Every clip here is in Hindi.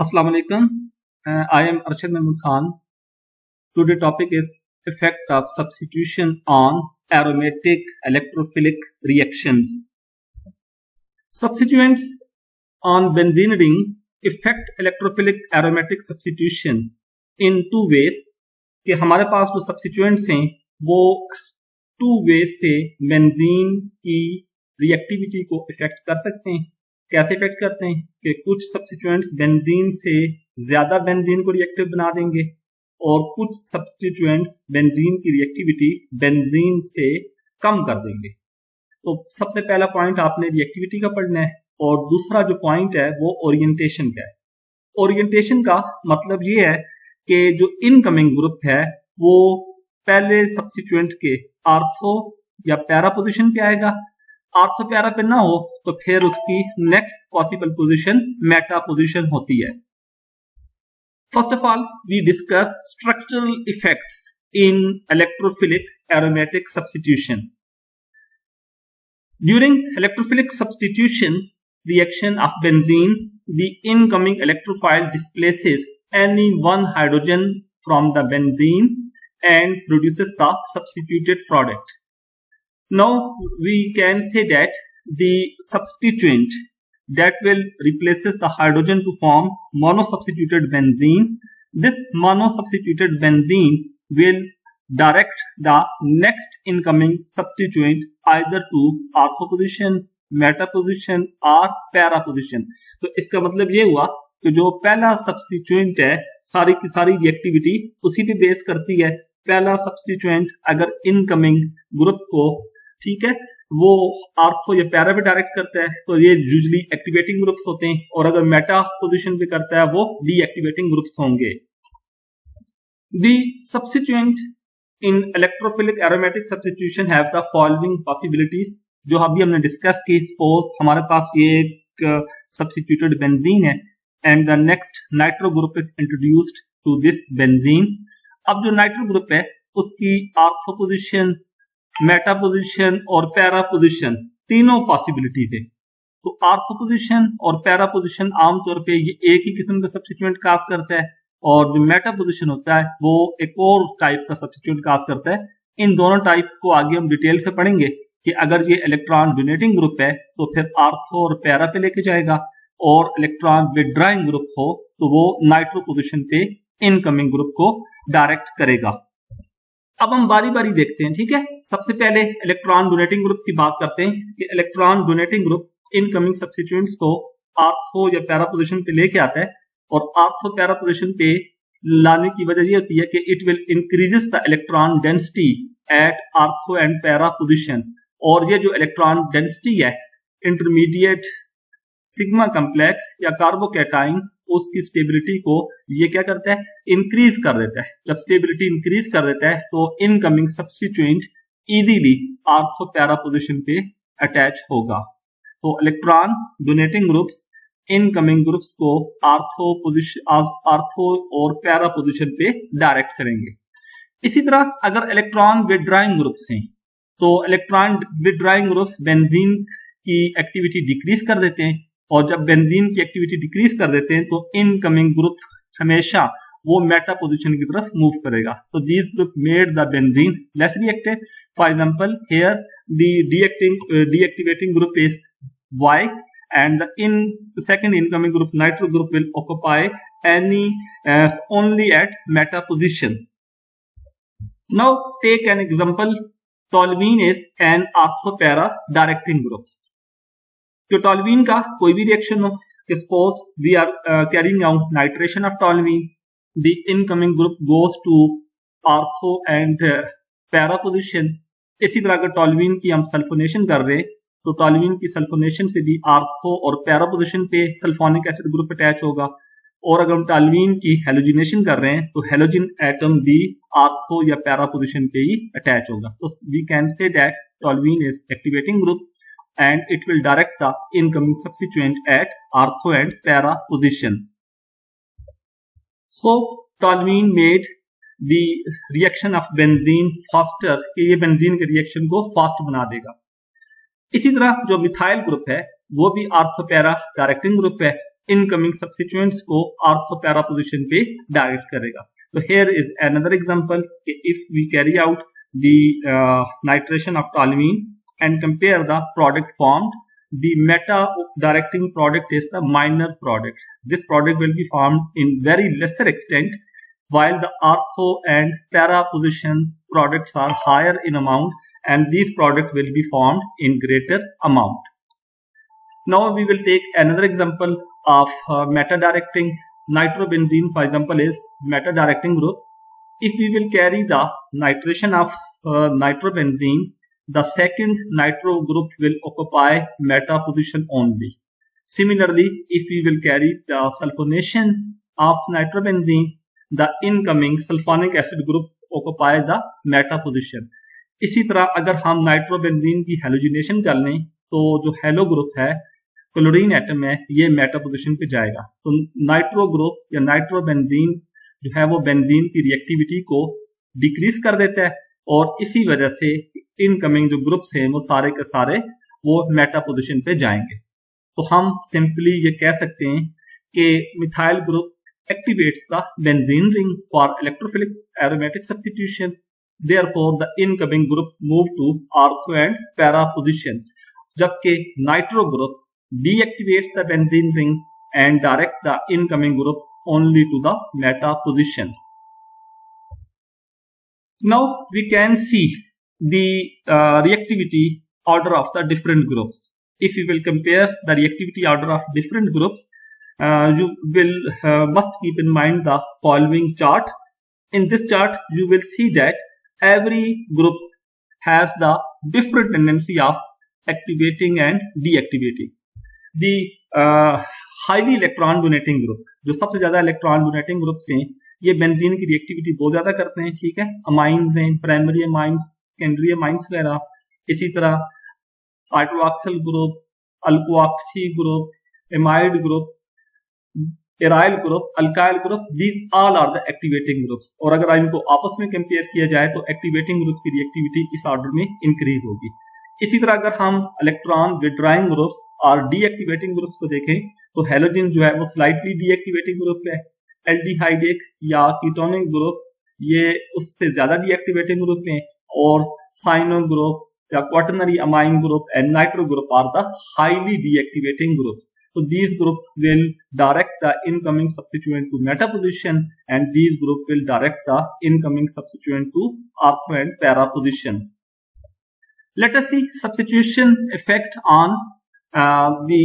Assalamu alaikum. I am Arshad Mahmood Khan. Today topic is effect of substitution on aromatic electrophilic reactions. Substituents on benzene ring affect electrophilic aromatic substitution in two ways. कि हमारे पास जो substituents हैं वो two ways से बेंजीन की रिएक्टिविटी को इफेक्ट कर सकते हैं. कैसे इफेक्ट करते हैं कि कुछ सब्स्टिट्यूएंट्स बेंजीन से ज्यादा बेंजीन को रिएक्टिव बना देंगे और कुछ सब्स्टिट्यूएंट्स बेंजीन की रिएक्टिविटी बेंजीन से कम कर देंगे. तो सबसे पहला पॉइंट आपने रिएक्टिविटी का पढ़ना है और दूसरा जो पॉइंट है वो ओरिएंटेशन का है. ओरिएंटेशन का मतलब ये है कि जो इनकमिंग ग्रुप है वो पहले सब्स्टिट्यूएंट के आर्थो या पैरा पोजीशन पे आएगा. आर्थो पैरा पे ना हो तो फिर उसकी next possible position meta position होती है. First of all we discuss structural effects in electrophilic aromatic substitution. During electrophilic substitution reaction of benzene, the incoming electrophile displaces any one hydrogen from the benzene and produces the substituted product. Now we can say that the substituent that will replaces the hydrogen to form monosubstituted benzene, this monosubstituted benzene will direct the next incoming substituent either to ortho position, Meta position और पैरा पोजीशन. तो इसका मतलब ये हुआ कि जो पहला सब्स्टिट्यूएंट है सारी की सारी रिएक्टिविटी उसी पे बेस करती है. पहला सब्स्टिट्यूएंट अगर इनकमिंग ग्रुप को ठीक है वो आर्थो या पैरा पे डायरेक्ट करता है तो ये यूजुअली एक्टिवेटिंग ग्रुप्स होते हैं और अगर मेटा पोजीशन पे करता है वो डीएक्टिवेटिंग ग्रुप्स होंगे. The substituent in electrophilic aromatic substitution have the following possibilities जो अभी हमने डिस्कस की. सपोज हमारे पास ये एक सब्स्टिट्यूटेड बेंजीन है and the next nitro group is introduced to this benzene. अब जो नाइट्रो ग्रुप है उसकी आर्थो पोजीशन, मेटा पोजीशन और पैरा पोजीशन तीनों पॉसिबिलिटीज है. तो आर्थो पोजीशन और पैरा पोजीशन आमतौर पे ये एक ही किस्म का सब्स्टिट्यूएंट कास्ट करता है और जो मेटा पोजीशन होता है वो एक और टाइप का सब्स्टिट्यूएंट कास्ट करता है. इन दोनों टाइप को आगे हम डिटेल से पढ़ेंगे कि अगर ये इलेक्ट्रॉन डोनेटिंग ग्रुप है तो फिर आर्थो और पैरा पे लेके जाएगा और इलेक्ट्रॉन विड्रॉइंग ग्रुप हो तो वो नाइट्रो पोजीशन पे इनकमिंग ग्रुप को डायरेक्ट करेगा. अब हम बारी बारी देखते हैं. ठीक है, सबसे पहले इलेक्ट्रॉन डोनेटिंग ग्रुप्स की बात करते हैं कि electron donating group incoming substituents को आर्थो या पैरा पोजीशन पे लेके आता है और आर्थो पैरा पोजीशन पे लाने की वजह ये होती है कि it will increases the electron density at ortho and para position. और ये जो इलेक्ट्रॉन डेंसिटी है इंटरमीडिएट सिग्मा कॉम्प्लेक्स या कार्बोकैटाइन उसकी स्टेबिलिटी को ये क्या करता है इंक्रीज कर देता है. जब स्टेबिलिटी इंक्रीज कर देता है तो incoming substituent easily ortho para position पे अटैच होगा. तो electron donating groups incoming groups को आर्थो और पैरा पोजीशन पे डायरेक्ट करेंगे. इसी तरह अगर इलेक्ट्रॉन विड्रॉइंग ग्रुप्स हैं तो इलेक्ट्रॉन विड्रॉइंग ग्रुप्स बेंजीन की एक्टिविटी डिक्रीज कर देते हैं और जब बेंजीन की एक्टिविटी डिक्रीज कर देते हैं तो इनकमिंग ग्रुप हमेशा वो मेटा पोजीशन की तरफ मूव करेगा. तो these group made the benzene less reactive. For example here the deactivating group is Y and the second incoming group nitro group will occupy only at meta position. Now take an example. Toluene is an ortho-para directing groups. तो toluene का कोई भी रिएक्शन हो, suppose we are carrying out nitration of toluene, the incoming group goes to ortho and para position. इसी तरह अगर toluene की हम सल्फोनेशन कर रहे हैं तो toluene की सल्फोनेशन से भी आर्थो और पैरा पोजीशन पे सल्फोनिक एसिड ग्रुप अटैच होगा और अगर हम toluene की हेलोजिनेशन कर रहे हैं तो हेलोजन एटम भी आर्थो या पैरा पोजीशन पे ही अटैच होगा. तो we can say that toluene इज activating group and it will direct the incoming substituent at ortho and para position. So toluene made the reaction of benzene faster कि ये बेंजीन के रिएक्शन को फास्ट बना देगा. इसी तरह जो मिथाइल ग्रुप है वो भी आर्थो पैरा डायरेक्टिंग ग्रुप है इनकमिंग सब्स्टिट्यूएंट्स को ऑर्थो पैरा पोजीशन पे डायरेक्ट करेगा. तो here is another example. If we carry out the nitration of toluene and compare the product formed, the meta directing product is the minor product. This product will be formed in very lesser extent, while the ortho and para position products are higher in amount, and these products will be formed in greater amount. Now we will take another example of meta directing. Nitrobenzene, for example, is meta directing group. If we will carry the nitration of nitrobenzene, the second nitro group will occupy meta position only. Similarly, if we will carry the sulfonation of nitrobenzene, the incoming sulfonic acid group occupy the meta position. इसी तरह अगर हम नाइट्रोबेंजीन की हेलोजिनेशन कर लें तो जो हेलो ग्रुप है, क्लोरीन एटम है, ये मेटा पोजीशन पे जाएगा. तो नाइट्रो ग्रुप या नाइट्रोबेंजीन जो है वो बेंजीन की रिएक्टिविटी को डिक्रीज कर देता है, और इसी वजह से इनकमिंग जो ग्रुप्स हैं वो सारे के सारे वो मेटा पोजीशन पे जाएंगे. तो हम सिंपली ये कह सकते हैं कि methyl group activates the benzene ring for electrophilic aromatic substitution. Therefore, the incoming group move to ortho and para position, जबकि nitro group deactivates the benzene ring and direct the incoming group only to the meta position. Now we can see the reactivity order of the different groups. If you will compare the reactivity order of different groups, you will must keep in mind the following chart. In this chart, you will see that every group has the different tendency of activating and deactivating. The highly electron donating group, जो सबसे ज्यादा इलेक्ट्रॉन डोनेटिंग ग्रुप्स हैं, ये बेंजीन की रिएक्टिविटी बहुत ज्यादा करते हैं. ठीक है, अमाइंस हैं, प्राइमरी अमाइंस, सेकेंडरी अमाइंस वगैरह. इसी तरह hydroxyl group, alkoxy group, amide group, aryl group, alkyl group, these all are the activating groups. और अगर इनको आपस में कंपेयर किया जाए तो एक्टिवेटिंग ग्रुप की रिएक्टिविटी इस ऑर्डर में इंक्रीज होगी. इसी तरह अगर हम इलेक्ट्रॉन विड्रॉइंग ग्रुप्स और डीएक्टिवेटिंग ग्रुप्स को देखें तो हेलोजन जो है वो स्लाइटली डीएक्टिवेटिंग ग्रुप है. एल्डिहाइडिक या कीटोनिक ग्रुप्स ये उससे ज्यादा डीएक्टिवेटिंग ग्रुप हैं, और साइनो ग्रुप या quaternary amine group and nitro group are the highly deactivating groups. So these group will direct the incoming substituent to meta position, and these group will direct the incoming substituent to ortho and para position. Let us see substitution effect on the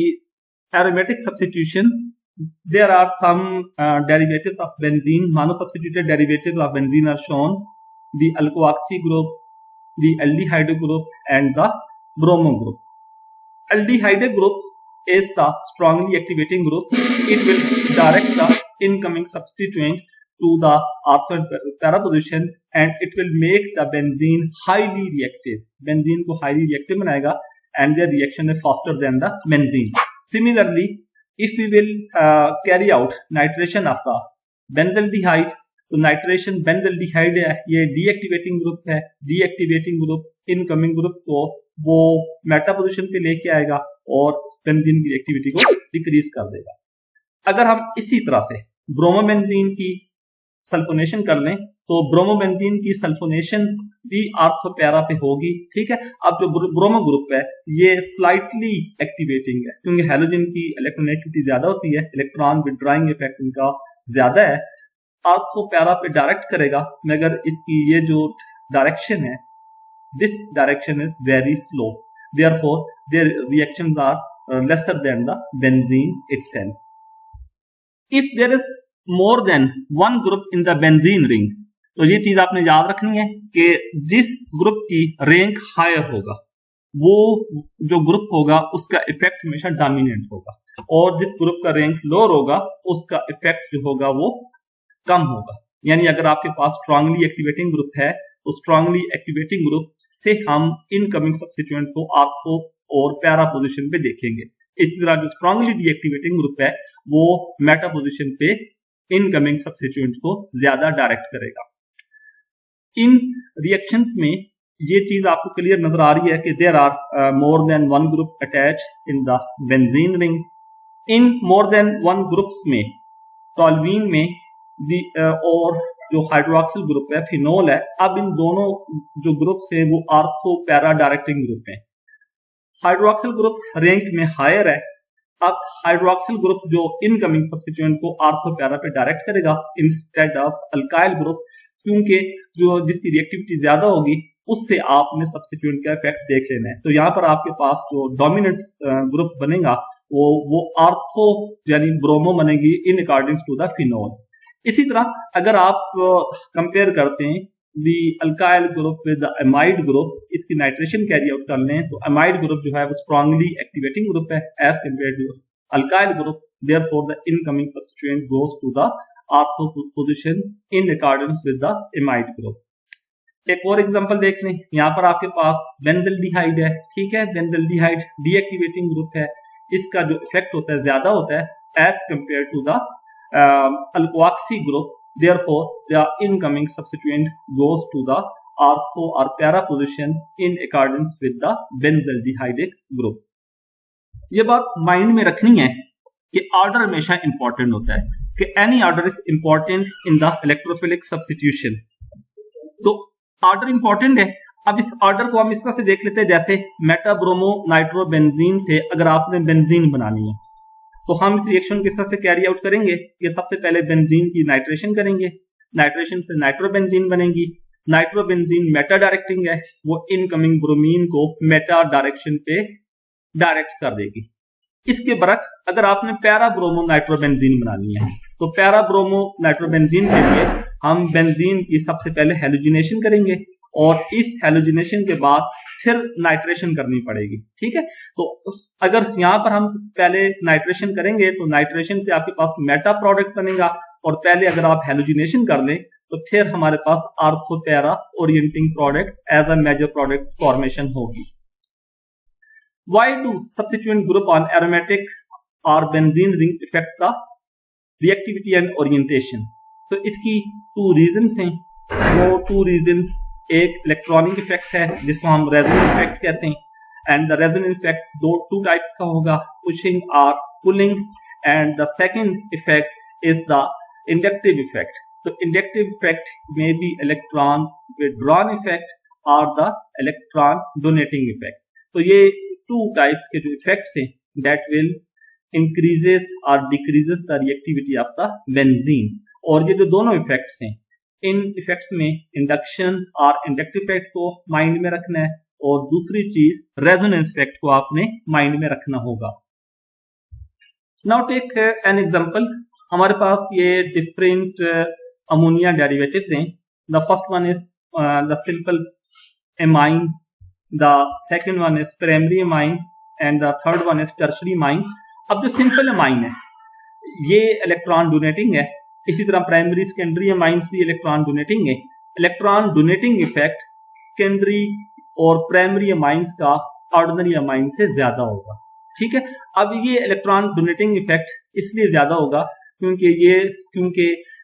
aromatic substitution. There are some derivatives of benzene, monosubstituted derivatives of benzene are shown. The alkoxy group, the aldehyde group, and the bromo group. Aldehyde group is the strongly activating group. It will direct the incoming substituent to the ortho and para position, and it will make the benzene highly reactive. Benzene को highly reactive बनाएगा, and their reaction is faster than the benzene. Similarly, if we will carry out nitration of the benzaldehyde, तो नाइट्रेशन बेंजल्डिहाइड है, ये डीएक्टिवेटिंग ग्रुप है. डीएक्टिवेटिंग ग्रुप इनकमिंग ग्रुप को वो मेटा पोजीशन पे लेके आएगा और बेंजीन की एक्टिविटी को डिक्रीज कर देगा. अगर हम इसी तरह से ब्रोमोबेंजीन की सल्फोनेशन कर लें तो ब्रोमोबेंजीन की सल्फोनेशन भी ऑर्थो पैरा पे होगी. ठीक है, अब जो ब्रोमो ग्रुप है ये स्लाइटली एक्टिवेटिंग है, क्योंकि हेलोजन की इलेक्ट्रोनेगेटिविटी ज्यादा होती है, इलेक्ट्रॉन विड्रॉइंग इफेक्ट इनका ज्यादा है. ऑर्थो पैरा पे डायरेक्ट करेगा, मगर इसकी ये जो डायरेक्शन है, this direction is very slow. Therefore, their reactions are lesser than the benzene itself. If there is more than one group in the benzene ring, तो ये चीज आपने याद रखनी है कि जिस ग्रुप की रैंक हायर होगा वो जो ग्रुप होगा उसका इफेक्ट हमेशा डोमिनेंट होगा, और जिस ग्रुप का रैंक लोअर होगा उसका इफेक्ट जो होगा वो कम होगा. यानी अगर आपके पास स्ट्रांगली एक्टिवेटिंग ग्रुप है तो स्ट्रांगली एक्टिवेटिंग ग्रुप से हम इनकमिंग सब्स्टिट्यूएंट को ऑर्थो और पैरा पोजीशन पे देखेंगे. इसी तरह जो स्ट्रांगली डीएक्टिवेटिंग ग्रुप है वो मेटा पोजीशन पे इनकमिंग सब्स्टिट्यूएंट को ज्यादा डायरेक्ट करेगा. इन रिएक्शंस में ये चीज आपको क्लियर नजर आ रही है कि there are more than one group attach in the benzene ring. इन मोर देन वन ग्रुप्स में, टॉल्वीन में और जो हाइड्रोक्सिल ग्रुप है फिनोल है, अब इन दोनों जो ग्रुप्स हैं वो आर्थो पैरा डायरेक्टिंग ग्रुप हैं। हाइड्रोक्सिल ग्रुप रैंक में हायर है। अब हाइड्रोक्सिल ग्रुप जो इनकमिंग सब्स्टिट्यूएंट को आर्थो पैरा पे डायरेक्ट करेगा इंस्टेड ऑफ अल्काइल ग्रुप, क्योंकि जो जिसकी रिएक्टिविटी ज्यादा होगी उससे आपने सब्स्टिट्यूएंट का इफेक्ट देख लेना है। तो यहाँ पर आपके पास जो डोमिनेंट ग्रुप बनेगा वो आर्थो यानी ब्रोमो बनेगी in according to the phenol. इसी तरह अगर आप कंपेयर करते हैं the alkyl group with the amide group, इसकी नाइट्रेशन कैरी आउट कर लें तो एमाइड ग्रुप जो है वो स्ट्रांगली एक्टिवेटिंग ग्रुप है as compare to alkyl group, therefore the incoming substituent goes to the ortho position in accordance with the amide group. एक और एग्जांपल देख लें, यहाँ पर आपके पास बेंजल्डिहाइड है, ठीक है, बेंजल्डिहाइड डीएक्टिवेटिंग ग्रुप है, इसका जो इफेक्ट होता है ज्यादा होता है as compare to the alkoxy group, therefore the incoming substituent goes to the ortho or para position in accordance with the benzaldehyde group। ये बात माइंड में रखनी है कि ऑर्डर हमेशा इंपॉर्टेंट होता है, कि any order is important in the electrophilic substitution. तो ऑर्डर इंपॉर्टेंट है। अब इस ऑर्डर को हम इस तरह से देख लेते हैं, जैसे मेटाब्रोमो नाइट्रोबेंजीन से अगर आपने बेंजीन बनानी है तो हम इस रिएक्शन किस तरह से कैरी आउट करेंगे कि सबसे पहले बेंजीन की नाइट्रेशन करेंगे, नाइट्रेशन से नाइट्रोबेंजीन बनेगी, नाइट्रोबेंजीन मेटा डायरेक्टिंग है, वो इनकमिंग ब्रोमीन को मेटा डायरेक्शन पे डायरेक्ट कर देगी। इसके बरक्स अगर आपने पैरा ब्रोमो नाइट्रोबेंजीन बनानी है तो पैरा ब्रोमो नाइट्रोबेंजीन के लिए हम बेंजीन की सबसे पहले हेलोजिनेशन करेंगे और इस हेलोजिनेशन के बाद फिर नाइट्रेशन करनी पड़ेगी, ठीक है। तो अगर यहाँ पर हम पहले नाइट्रेशन करेंगे तो नाइट्रेशन से आपके पास मेटा प्रोडक्ट बनेगा, और पहले अगर आप हेलोजिनेशन कर लें तो फिर हमारे पास ortho para orienting product as a major product formation होगी। Why do substituent group on aromatic or benzene ring affect the reactivity and orientation? तो इसकी 2 रीजंस हैं। वो 2 रीजंस, एक इलेक्ट्रॉनिक इफेक्ट है जिसको हम रेजोनेंस इफेक्ट कहते हैं, and the resonance effect 2 types का होगा, पुशिंग और pulling, and the second effect is the inductive effect. तो इंडक्टिव इफेक्ट में भी इलेक्ट्रॉन विड्रॉन इफेक्ट और द इलेक्ट्रॉन डोनेटिंग इफेक्ट। तो ये 2 टाइप्स के जो इफेक्ट्स हैं दैट विल इंक्रीजेस और decreases the reactivity of the benzene. और ये जो दोनों इफेक्ट्स हैं, इन इफेक्ट्स में इंडक्शन और इंडक्टिव इफेक्ट को माइंड में रखना है, और दूसरी चीज रेजोनेंस इफेक्ट को आपने माइंड में रखना होगा। Now take an example. हमारे पास ये डिफरेंट अमोनिया डेरिवेटिव्स हैं। The first one is the simple amine, the second one is primary amine, and the third one is tertiary amine. अब जो सिंपल एमाइन है ये इलेक्ट्रॉन डोनेटिंग है, इसी तरह प्राइमरी सेकेंडरी एमाइंस भी इलेक्ट्रॉन डोनेटिंग है। इलेक्ट्रॉन डोनेटिंग इफेक्ट सेकेंडरी और प्राइमरी एमाइंस का ऑर्डिनरी एमाइन से ज्यादा होगा, ठीक है। अब ये इलेक्ट्रॉन डोनेटिंग इफेक्ट इसलिए ज्यादा होगा क्योंकि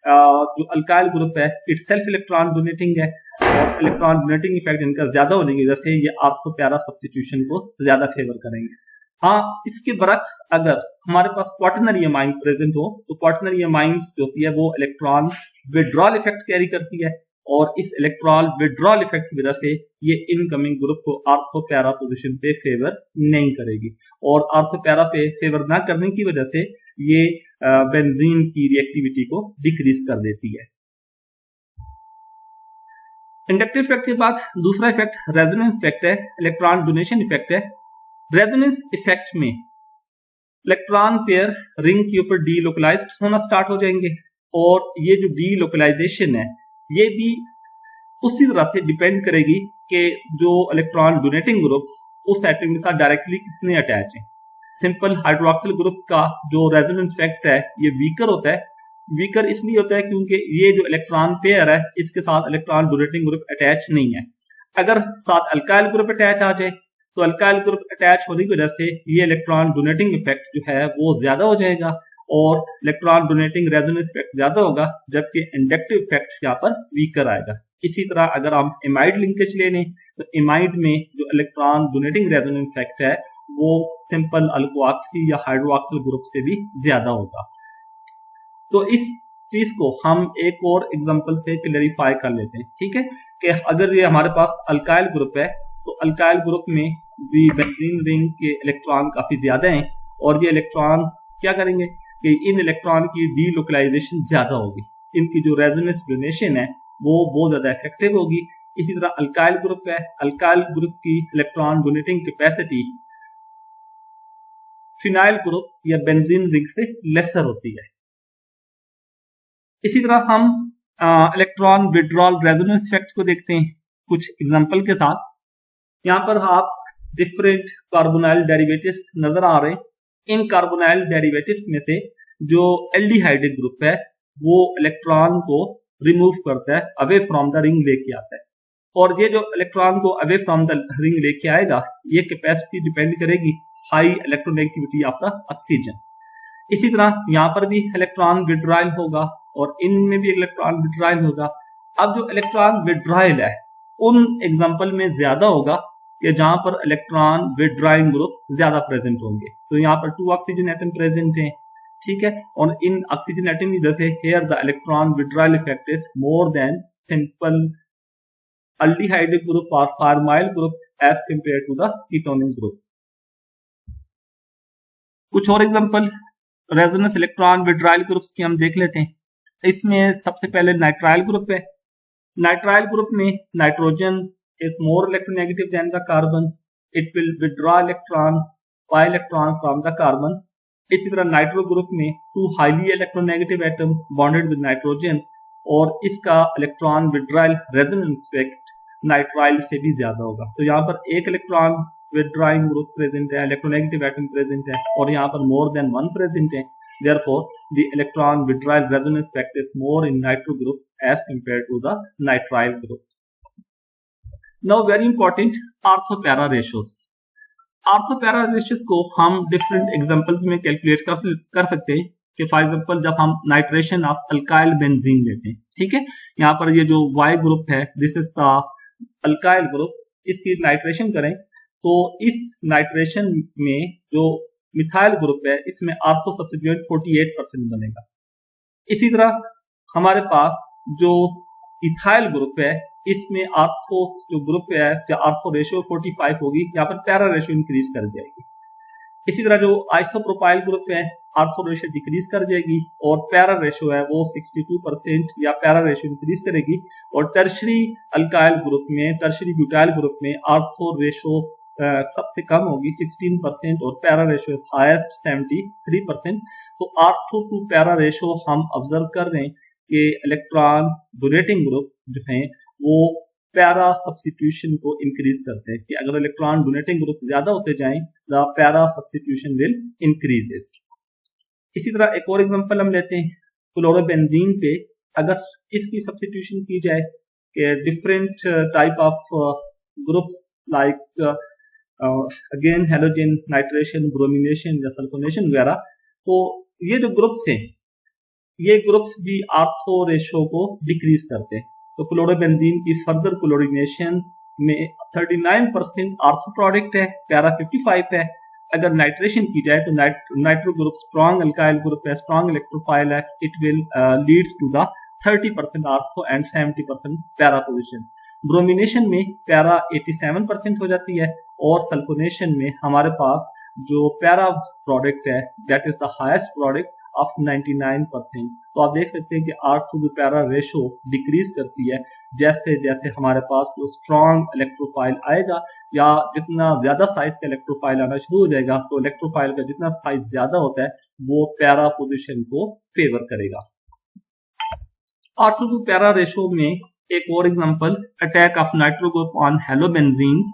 जो अल्काइल ग्रुप है इटसेल्फ इलेक्ट्रॉन डोनेटिंग है, और इलेक्ट्रॉन डोनेटिंग इफेक्ट इनका ज्यादा होने की वजह से ये आर्थो पैरा सब्स्टिट्यूशन को ज्यादा फेवर करेंगे। हाँ, इसके बरक्स अगर हमारे पास क्वाटरनरी एमाइन प्रेजेंट हो तो क्वाटरनरी एमाइंस जो होती है वो इलेक्ट्रॉन विड्रॉल इफेक्ट कैरी करती है, और इस इलेक्ट्रॉन विड्रॉल इफेक्ट की वजह से ये इनकमिंग ग्रुप को आर्थो पैरा पोजीशन पे फेवर नहीं करेगी, और आर्थो पैरा पे फेवर ना करने की वजह से ये बेंजीन की रिएक्टिविटी को डिक्रीज कर देती है। इंडक्टिव इफेक्ट के बाद दूसरा इफेक्ट रेजोनेंस इफेक्ट है, इलेक्ट्रॉन डोनेशन इफेक्ट है। रेजोनेंस इफेक्ट में इलेक्ट्रॉन पेयर रिंग के ऊपर डीलोकलाइज्ड होना स्टार्ट हो जाएंगे, और ये जो डीलोकलाइजेशन है ये भी उसी तरह से डिपेंड करेगी कि जो इलेक्ट्रॉन डोनेटिंग ग्रुप्स उस एटम के साथ डायरेक्टली कितने अटैच हैं। सिंपल हाइड्रोक्सिल ग्रुप का जो रेजोनेंस इफेक्ट है ये वीकर होता है। वीकर इसलिए होता है क्योंकि ये जो इलेक्ट्रॉन पेयर है इसके साथ इलेक्ट्रॉन डोनेटिंग ग्रुप अटैच नहीं है। अगर साथ अल्काइल ग्रुप अटैच आ जाए तो अल्काइल ग्रुप अटैच होने की वजह से ये इलेक्ट्रॉन डोनेटिंग इफेक्ट जो है वो ज्यादा हो जाएगा, और इलेक्ट्रॉन डोनेटिंग रेजोनेंस इफेक्ट ज्यादा होगा, जबकि इंडक्टिव इफेक्ट यहाँ पर वीकर आएगा। इसी तरह अगर हम एमाइड लिंकेज ले लें तो एमाइड में जो इलेक्ट्रॉन डोनेटिंग रेजोनेंस इफेक्ट है वो सिंपल अल्कोऑक्सी या हाइड्रोक्सिल ग्रुप से भी ज्यादा होगा। तो इस चीज को हम एक और एग्जांपल से क्लेरिफाई कर लेते हैं, ठीक है, कि अगर ये हमारे पास अल्काइल ग्रुप है तो अल्काइल ग्रुप में भी बेंजीन रिंग के इलेक्ट्रॉन काफी ज्यादा हैं और ये इलेक्ट्रॉन क्या करेंगे कि इन इलेक्ट्रॉन की डीलोकलाइजेशन ज्यादा होगी, इनकी जो रेजोनेंस डोनेशन है वो बहुत ज्यादा इफेक्टिव होगी। इसी तरह अल्काइल ग्रुप है, अल्काइल ग्रुप की electron donating capacity phenyl group या बेंजीन रिंग से लेसर होती है। इसी तरह हम इलेक्ट्रॉन विड्रॉल रेजोनेंस इफेक्ट को देखते हैं कुछ एग्जांपल के साथ। यहाँ पर आप डिफरेंट कार्बोनाइल डेरिवेटिव्स नजर आ रहे हैं। इन कार्बोनाइल डेरिवेटिव्स में से जो एल्डिहाइडिक ग्रुप है वो इलेक्ट्रॉन को रिमूव करता है, अवे फ्रॉम द रिंग लेके आता है, और ये जो इलेक्ट्रॉन को अवे फ्रॉम द रिंग लेके आएगा ये कैपेसिटी डिपेंड करेगी high electronegativity of the oxygen. इसी तरह यहाँ पर भी इलेक्ट्रॉन विड्रॉयल होगा और इनमें भी इलेक्ट्रॉन विड्रॉयल होगा। अब जो इलेक्ट्रॉन विड्रॉयल है उन एग्जांपल में ज्यादा होगा कि जहां पर इलेक्ट्रॉन विड्रॉइंग ग्रुप ज्यादा प्रेजेंट होंगे। तो यहाँ पर 2 ऑक्सीजन एटम प्रेजेंट हैं, ठीक है, और इन ऑक्सीजन एटम की वजह से here the electron withdrawal effect is more than simple aldehydic group और formyl group as compare to the ketonic group. कुछ और example resonance electron withdrawal groups की हम देख लेते हैं। इसमें सबसे पहले नाइट्राइल ग्रुप है। नाइट्राइल ग्रुप में nitrogen is more electronegative than the carbon. It will withdraw pi electron from the carbon. इसी तरह नाइट्रो ग्रुप में 2 highly electronegative atom bonded with nitrogen और इसका electron withdrawal resonance effect nitrile से भी ज्यादा होगा। तो यहाँ पर एक इलेक्ट्रॉन विड्रॉइंग ग्रुप प्रेजेंट है, इलेक्ट्रोनेगेटिव एटम प्रेजेंट है, और यहाँ पर मोर देन 1 प्रेजेंट है। Therefore, the electron withdrawal resonance effect is more in nitro group as compared to the nitrile group. Now very important ortho para ratios. Ortho para ratios को हम डिफरेंट एग्जांपल्स में कैलकुलेट कर सकते हैं कि फॉर एग्जांपल जब हम नाइट्रेशन ऑफ अल्काइल बेंजीन लेते हैं, ठीक है, यहाँ पर ये जो Y ग्रुप है this is the alkyl group, इसकी नाइट्रेशन करें तो इस नाइट्रेशन में जो मिथाइल ग्रुप है इसमें ऑर्थो सब्स्टिट्यूएंट 48% बनेगा। इसी तरह हमारे पास जो इथाइल ग्रुप है इसमें ऑर्थो जो ग्रुप है या ऑर्थो रेशियो 45 होगी, यहाँ पर पैरा रेशियो इंक्रीज कर जाएगी। इसी तरह जो आइसोप्रोपाइल ग्रुप है ऑर्थो रेशियो डिक्रीज कर जाएगी और पैरा रेशियो है वो 62% या पैरा रेशियो इंक्रीज करेगी। और टर्शरी अल्काइल ग्रुप में, टर्शरी ब्यूटाइल ग्रुप में ऑर्थो रेशियो सबसे कम होगी 16% और पैरा रेशियो हाईएस्ट 73%। तो ऑर्थो टू पैरा रेशियो हम ऑब्जर्व कर रहे हैं कि इलेक्ट्रॉन डोनेटिंग ग्रुप जो है वो पैरा सब्स्टिट्यूशन को इंक्रीज करते हैं कि अगर इलेक्ट्रॉन डोनेटिंग ग्रुप ज्यादा होते जाएं the para substitution will increases. इसी तरह एक और एग्जांपल हम लेते हैं क्लोरोबेंजीन पे। अगर इसकी सब्स्टिट्यूशन की जाए कि different type of groups like again halogen, nitration, bromination या सल्फोनेशन वगैरह, तो ये जो ग्रुप्स हैं ये ग्रुप्स भी ऑर्थो रेशियो को डिक्रीज करते हैं। तो क्लोरोबेंजीन की फर्दर क्लोरीनेशन में 39% ऑर्थो प्रोडक्ट है, पैरा 55 है। अगर नाइट्रेशन की जाए तो nitro group strong alkyl group है, स्ट्रॉन्ग इलेक्ट्रोफाइल है, it will leads to the 30% ortho and 70% para position. Bromination में पैरा 87% हो जाती है और सल्फोनेशन में हमारे पास जो पैरा प्रोडक्ट है that is the highest product of 99%। तो आप देख सकते हैं कि ortho to para ratio decrease करती है जैसे जैसे हमारे पास जो स्ट्रॉन्ग इलेक्ट्रोफाइल आएगा या जितना ज्यादा साइज का इलेक्ट्रोफाइल आना शुरू हो जाएगा तो इलेक्ट्रोफाइल का जितना साइज ज्यादा होता है वो पैरा पोजीशन को फेवर करेगा। ऑर्थो टू पैरा रेशियो में एक और example attack of nitro group on halobenzenes.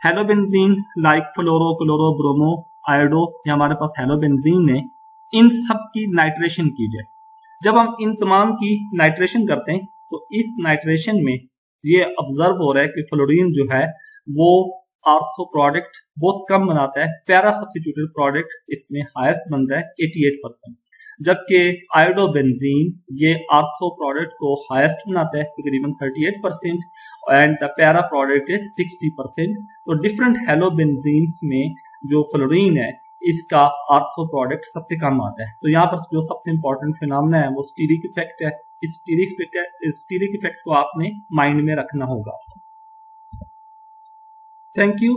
Halobenzene like fluoro, chloro, bromo, iodo, ये हमारे पास हेलोबेंजीन है, इन सब की नाइट्रेशन की जाए। जब हम इन तमाम की नाइट्रेशन करते हैं तो इस नाइट्रेशन में ये ऑब्जर्व हो रहा है कि फ्लोरीन जो है वो ऑर्थो प्रोडक्ट बहुत कम बनाता है, पैरा सब्स्टिट्यूटेड प्रोडक्ट इसमें हाईएस्ट बनता है 88%, जबकि आयोडोबेंजीन ये ऑर्थो प्रोडक्ट को हाईएस्ट बनाता है तकरीबन 38% and the para product is 60%। तो डिफरेंट हेलोबेंजीन्स में जो फ्लोरीन है इसका आर्थो प्रोडक्ट सबसे कम आता है। तो यहाँ पर जो सबसे इंपॉर्टेंट फिनोमेना है वो स्टीरिक इफेक्ट है। इस स्टीरिक इफेक्ट को आपने माइंड में रखना होगा। Thank you.